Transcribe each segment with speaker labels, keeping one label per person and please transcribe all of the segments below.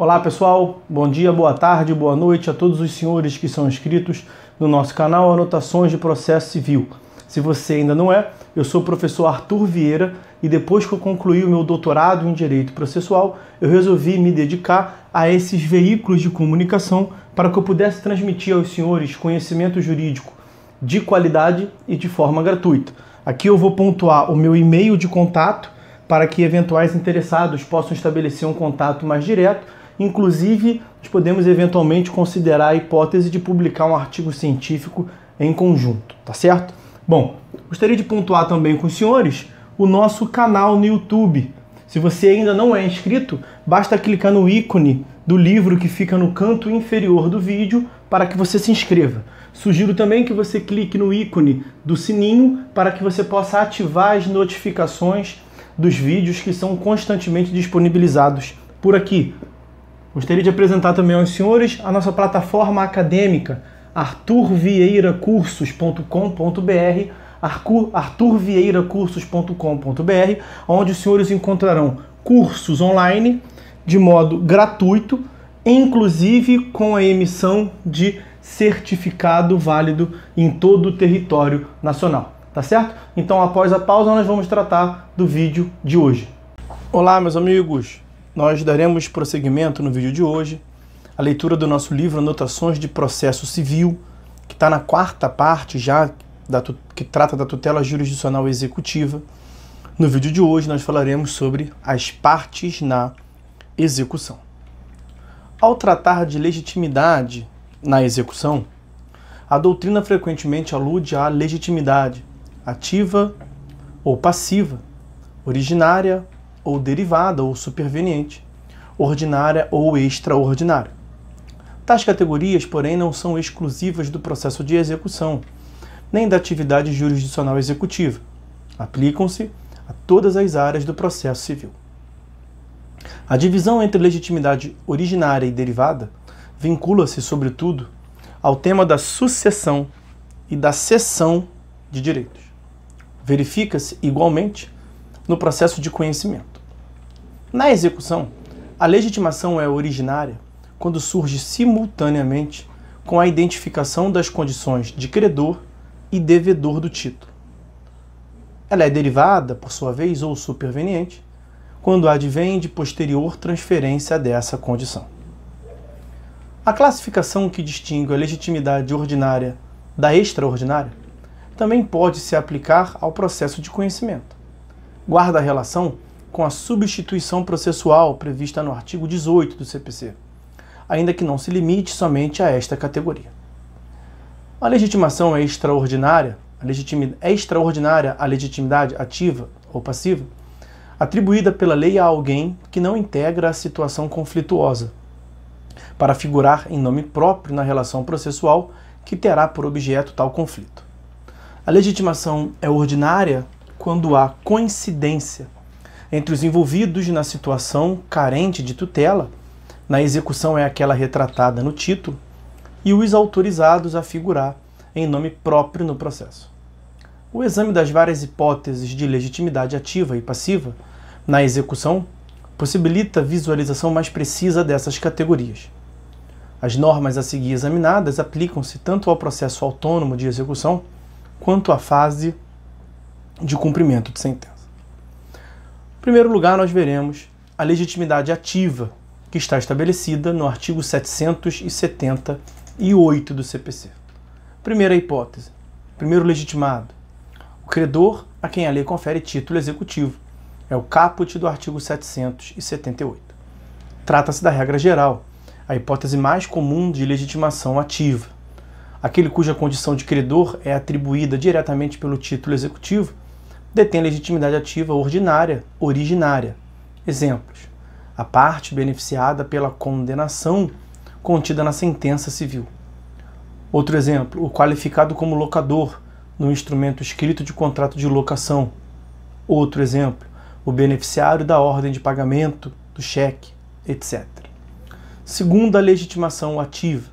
Speaker 1: Olá pessoal, bom dia, boa tarde, boa noite a todos os senhores que são inscritos no nosso canal Anotações de Processo Civil. Se você ainda não é, eu sou o professor Arthur Vieira e depois que eu concluí o meu doutorado em Direito Processual, eu resolvi me dedicar a esses veículos de comunicação para que eu pudesse transmitir aos senhores conhecimento jurídico de qualidade e de forma gratuita. Aqui eu vou pontuar o meu e-mail de contato para que eventuais interessados possam estabelecer um contato mais direto. Inclusive, nós podemos eventualmente considerar a hipótese de publicar um artigo científico em conjunto, tá certo? Bom, gostaria de pontuar também com os senhores o nosso canal no YouTube. Se você ainda não é inscrito, basta clicar no ícone do livro que fica no canto inferior do vídeo para que você se inscreva. Sugiro também que você clique no ícone do sininho para que você possa ativar as notificações dos vídeos que são constantemente disponibilizados por aqui. Gostaria de apresentar também aos senhores a nossa plataforma acadêmica, arturvieiracursos.com.br, arturvieiracursos.com.br, onde os senhores encontrarão cursos online de modo gratuito, inclusive com a emissão de certificado válido em todo o território nacional, tá certo? Então, após a pausa, nós vamos tratar do vídeo de hoje. Olá, meus amigos! Nós daremos prosseguimento no vídeo de hoje a leitura do nosso livro Anotações de Processo Civil, que está na quarta parte já, que trata da tutela jurisdicional executiva. No vídeo de hoje nós falaremos sobre as partes na execução. Ao tratar de legitimidade na execução, a doutrina frequentemente alude à legitimidade ativa ou passiva, originária ou derivada ou superveniente, ordinária ou extraordinária. Tais categorias, porém, não são exclusivas do processo de execução, nem da atividade jurisdicional executiva. Aplicam-se a todas as áreas do processo civil. A divisão entre legitimidade originária e derivada vincula-se, sobretudo, ao tema da sucessão e da cessão de direitos. Verifica-se, igualmente, no processo de conhecimento. Na execução, a legitimação é originária quando surge simultaneamente com a identificação das condições de credor e devedor do título. Ela é derivada, por sua vez, ou superveniente, quando advém de posterior transferência dessa condição. A classificação que distingue a legitimidade ordinária da extraordinária também pode se aplicar ao processo de conhecimento. Guarda relação com a substituição processual prevista no artigo 18 do CPC, ainda que não se limite somente a esta categoria. A legitimação é extraordinária, a legitimidade ativa ou passiva, atribuída pela lei a alguém que não integra a situação conflituosa, para figurar em nome próprio na relação processual que terá por objeto tal conflito. A legitimação é ordinária quando há coincidência entre os envolvidos na situação carente de tutela, na execução é aquela retratada no título, e os autorizados a figurar em nome próprio no processo. O exame das várias hipóteses de legitimidade ativa e passiva na execução possibilita a visualização mais precisa dessas categorias. As normas a seguir examinadas aplicam-se tanto ao processo autônomo de execução quanto à fase de cumprimento de sentença. Em primeiro lugar, nós veremos a legitimidade ativa, que está estabelecida no artigo 778 do CPC. Primeira hipótese. Primeiro legitimado. O credor a quem a lei confere título executivo. É o caput do artigo 778. Trata-se da regra geral, a hipótese mais comum de legitimação ativa. Aquele cuja condição de credor é atribuída diretamente pelo título executivo detém legitimidade ativa ordinária, originária. Exemplos: a parte beneficiada pela condenação contida na sentença civil. Outro exemplo: o qualificado como locador no instrumento escrito de contrato de locação. Outro exemplo: o beneficiário da ordem de pagamento, do cheque, etc. Segunda legitimação ativa: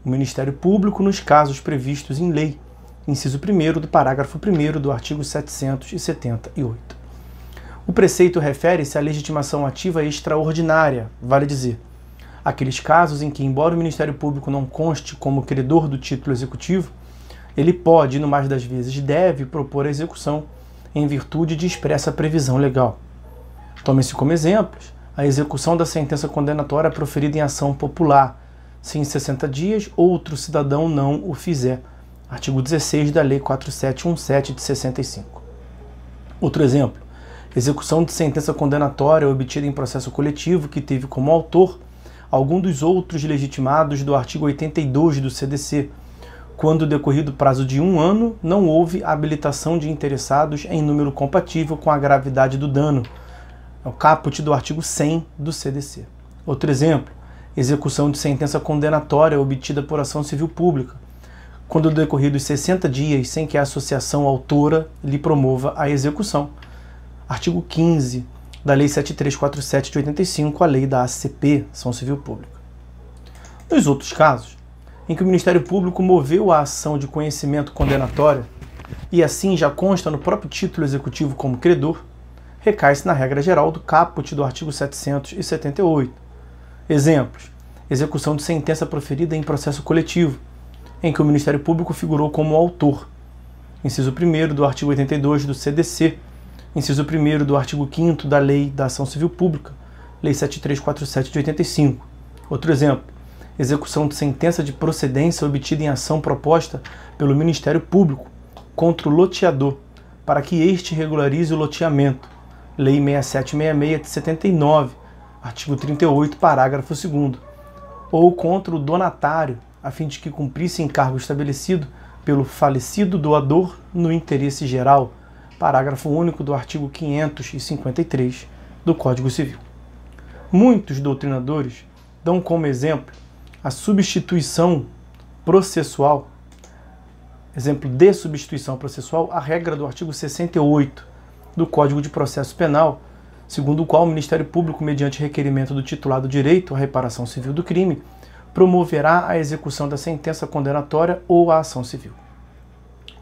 Speaker 1: o Ministério Público nos casos previstos em lei, inciso 1º do parágrafo 1º do artigo 778. O preceito refere-se à legitimação ativa extraordinária, vale dizer, aqueles casos em que, embora o Ministério Público não conste como credor do título executivo, ele pode, no mais das vezes deve, propor a execução em virtude de expressa previsão legal. Tome-se como exemplos a execução da sentença condenatória proferida em ação popular, se em 60 dias outro cidadão não o fizer. Artigo 16 da Lei 4717 de 65. Outro exemplo, execução de sentença condenatória obtida em processo coletivo que teve como autor algum dos outros legitimados do artigo 82 do CDC, quando decorrido prazo de 1 ano, não houve habilitação de interessados em número compatível com a gravidade do dano. É o caput do artigo 100 do CDC. Outro exemplo, execução de sentença condenatória obtida por ação civil pública, quando decorridos 60 dias sem que a associação autora lhe promova a execução. Artigo 15 da Lei 7347 de 85, a Lei da ACP, Ação Civil Pública. Nos outros casos, em que o Ministério Público moveu a ação de conhecimento condenatória e assim já consta no próprio título executivo como credor, recai-se na regra geral do caput do artigo 778. Exemplos: execução de sentença proferida em processo coletivo, em que o Ministério Público figurou como autor. Inciso 1º do artigo 82 do CDC, inciso 1º do artigo 5º da Lei da Ação Civil Pública, Lei 7347 de 85. Outro exemplo: execução de sentença de procedência obtida em ação proposta pelo Ministério Público contra o loteador, para que este regularize o loteamento. Lei 6766 de 79, artigo 38, parágrafo 2º. Ou contra o donatário, a fim de que cumprisse encargo estabelecido pelo falecido doador no interesse geral. Parágrafo único do artigo 553 do Código Civil. Muitos doutrinadores dão como exemplo a substituição processual, exemplo de substituição processual, a regra do artigo 68 do Código de Processo Penal, segundo o qual o Ministério Público, mediante requerimento do titulado direito à reparação civil do crime, promoverá a execução da sentença condenatória ou a ação civil.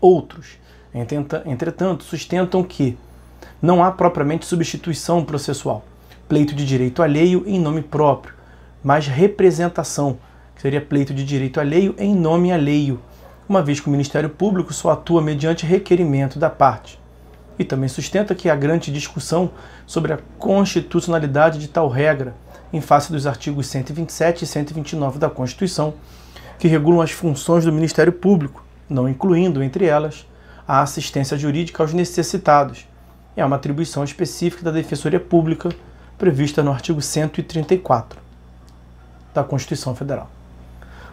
Speaker 1: Outros, entretanto, sustentam que não há propriamente substituição processual, pleito de direito alheio em nome próprio, mas representação, que seria pleito de direito alheio em nome alheio, uma vez que o Ministério Público só atua mediante requerimento da parte. E também sustenta que há grande discussão sobre a constitucionalidade de tal regra, em face dos artigos 127 e 129 da Constituição, que regulam as funções do Ministério Público, não incluindo, entre elas, a assistência jurídica aos necessitados. É uma atribuição específica da Defensoria Pública, prevista no artigo 134 da Constituição Federal.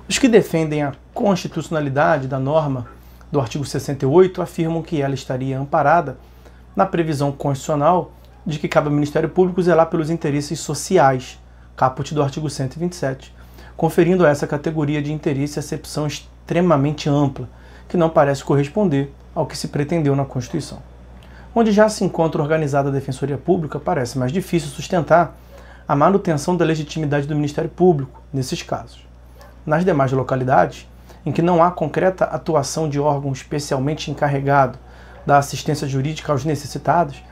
Speaker 1: Os que defendem a constitucionalidade da norma do artigo 68 afirmam que ela estaria amparada na previsão constitucional de que cabe ao Ministério Público zelar pelos interesses sociais, caput do artigo 127, conferindo a essa categoria de interesse acepção extremamente ampla, que não parece corresponder ao que se pretendeu na Constituição. Onde já se encontra organizada a Defensoria Pública, parece mais difícil sustentar a manutenção da legitimidade do Ministério Público nesses casos. Nas demais localidades, em que não há concreta atuação de órgão especialmente encarregado da assistência jurídica aos necessitados,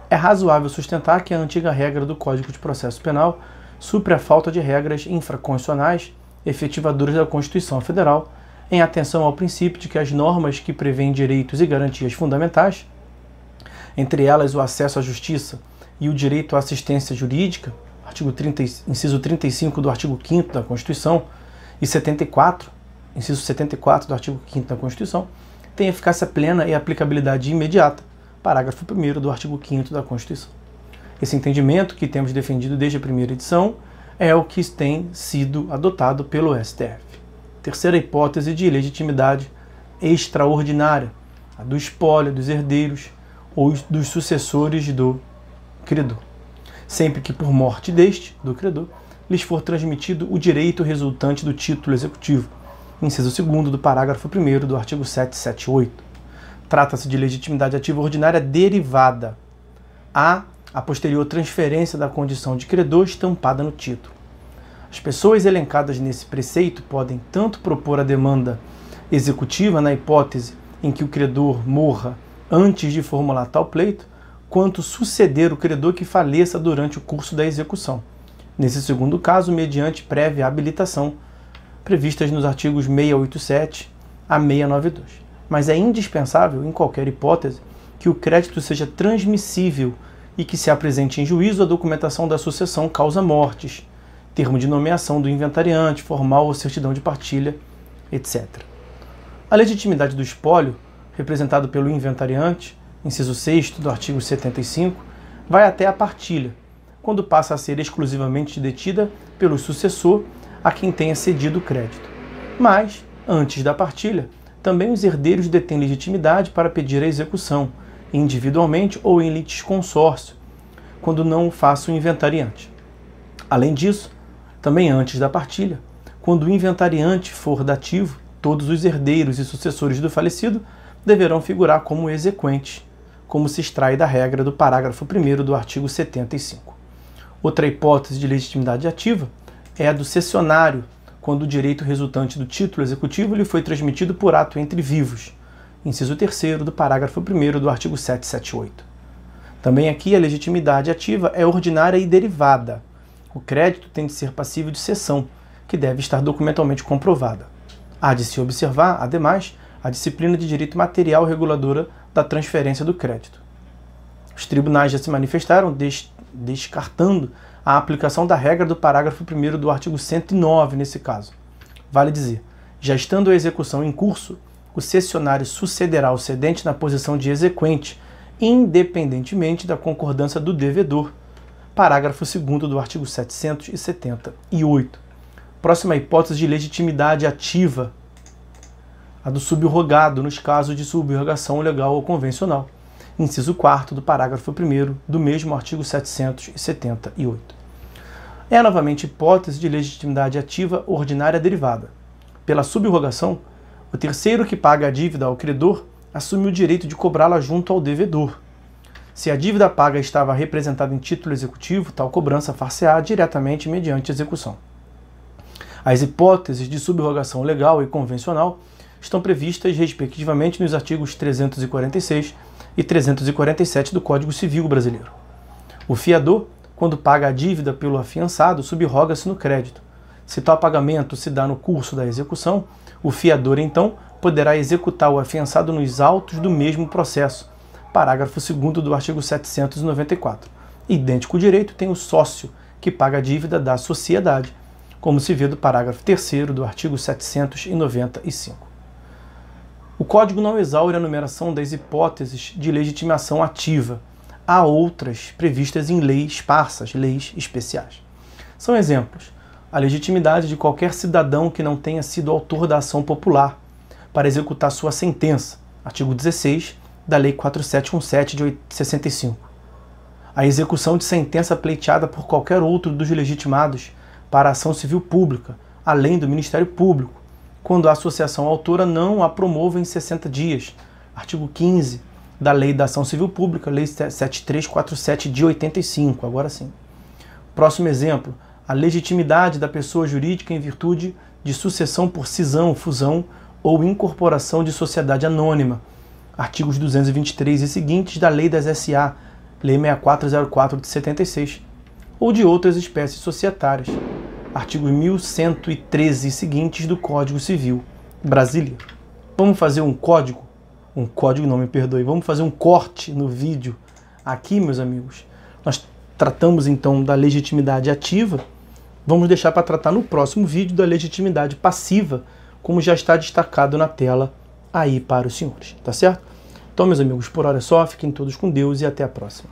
Speaker 1: é razoável sustentar que a antiga regra do Código de Processo Penal supre a falta de regras infraconstitucionais efetivadoras da Constituição Federal, em atenção ao princípio de que as normas que prevêem direitos e garantias fundamentais, entre elas o acesso à justiça e o direito à assistência jurídica, inciso 35 do artigo 5º da Constituição, e 74, inciso 74 do artigo 5º da Constituição, tem eficácia plena e aplicabilidade imediata, parágrafo 1º do artigo 5º da Constituição. Esse entendimento, que temos defendido desde a primeira edição, é o que tem sido adotado pelo STF. Terceira hipótese de legitimidade extraordinária, a do espólio dos herdeiros ou dos sucessores do credor, sempre que por morte deste, do credor, lhes for transmitido o direito resultante do título executivo, inciso 2º do parágrafo 1º do artigo 778. Trata-se de legitimidade ativa ordinária derivada a posterior transferência da condição de credor estampada no título. As pessoas elencadas nesse preceito podem tanto propor a demanda executiva na hipótese em que o credor morra antes de formular tal pleito, quanto suceder o credor que faleça durante o curso da execução, Nesse segundo caso, mediante prévia habilitação, previstas nos artigos 687 a 692. Mas é indispensável, em qualquer hipótese, que o crédito seja transmissível e que se apresente em juízo a documentação da sucessão causa-mortes, termo de nomeação do inventariante, formal ou certidão de partilha, etc. A legitimidade do espólio, representado pelo inventariante, inciso 6º do artigo 75, vai até a partilha, quando passa a ser exclusivamente detida pelo sucessor a quem tenha cedido o crédito. Mas, antes da partilha, também os herdeiros detêm legitimidade para pedir a execução, individualmente ou em litisconsórcio, quando não o faça o inventariante. Além disso, também antes da partilha, quando o inventariante for dativo, todos os herdeiros e sucessores do falecido deverão figurar como exequentes, como se extrai da regra do parágrafo 1º do artigo 75. Outra hipótese de legitimidade ativa é a do cessionário, quando o direito resultante do título executivo lhe foi transmitido por ato entre vivos, inciso 3º do parágrafo 1º do artigo 778. Também aqui a legitimidade ativa é ordinária e derivada. O crédito tem de ser passível de cessão, que deve estar documentalmente comprovada. Há de se observar, ademais, a disciplina de direito material reguladora da transferência do crédito. Os tribunais já se manifestaram descartando a aplicação da regra do parágrafo 1º do artigo 109 nesse caso. Vale dizer, já estando a execução em curso, o cessionário sucederá ao cedente na posição de exequente, independentemente da concordância do devedor. Parágrafo 2º do artigo 778. Próxima hipótese de legitimidade ativa, a do subrogado nos casos de subrogação legal ou convencional. Inciso 4º do parágrafo 1º do mesmo artigo 778. É novamente hipótese de legitimidade ativa ordinária derivada. Pela subrogação, o terceiro que paga a dívida ao credor assume o direito de cobrá-la junto ao devedor. Se a dívida paga estava representada em título executivo, tal cobrança far-se-á diretamente mediante execução. As hipóteses de subrogação legal e convencional estão previstas, respectivamente, nos artigos 346 e 347 do Código Civil Brasileiro. O fiador, quando paga a dívida pelo afiançado, subroga-se no crédito. Se tal pagamento se dá no curso da execução, o fiador, então, poderá executar o afiançado nos autos do mesmo processo. Parágrafo 2º do artigo 794. Idêntico direito tem o sócio, que paga a dívida da sociedade, como se vê do parágrafo 3º do artigo 795. O Código não exaure a numeração das hipóteses de legitimação ativa. Há outras previstas em leis esparsas, leis especiais. São exemplos: a legitimidade de qualquer cidadão que não tenha sido autor da ação popular para executar sua sentença, artigo 16 da Lei 4717 de 65. A execução de sentença pleiteada por qualquer outro dos legitimados para a ação civil pública, além do Ministério Público, quando a associação autora não a promova em 60 dias, artigo 15 da Lei da Ação Civil Pública, Lei 7347 de 85, agora sim. Próximo exemplo, a legitimidade da pessoa jurídica em virtude de sucessão por cisão, fusão ou incorporação de sociedade anônima, artigos 223 e seguintes da Lei das SA, Lei 6404 de 76, ou de outras espécies societárias, artigos 1113 e seguintes do Código Civil Brasileiro. Vamos fazer um código? Vamos fazer um corte no vídeo aqui, meus amigos. Nós tratamos então da legitimidade ativa, vamos deixar para tratar no próximo vídeo da legitimidade passiva, como já está destacado na tela aí para os senhores, tá certo? Então, meus amigos, por hora é só, fiquem todos com Deus e até a próxima.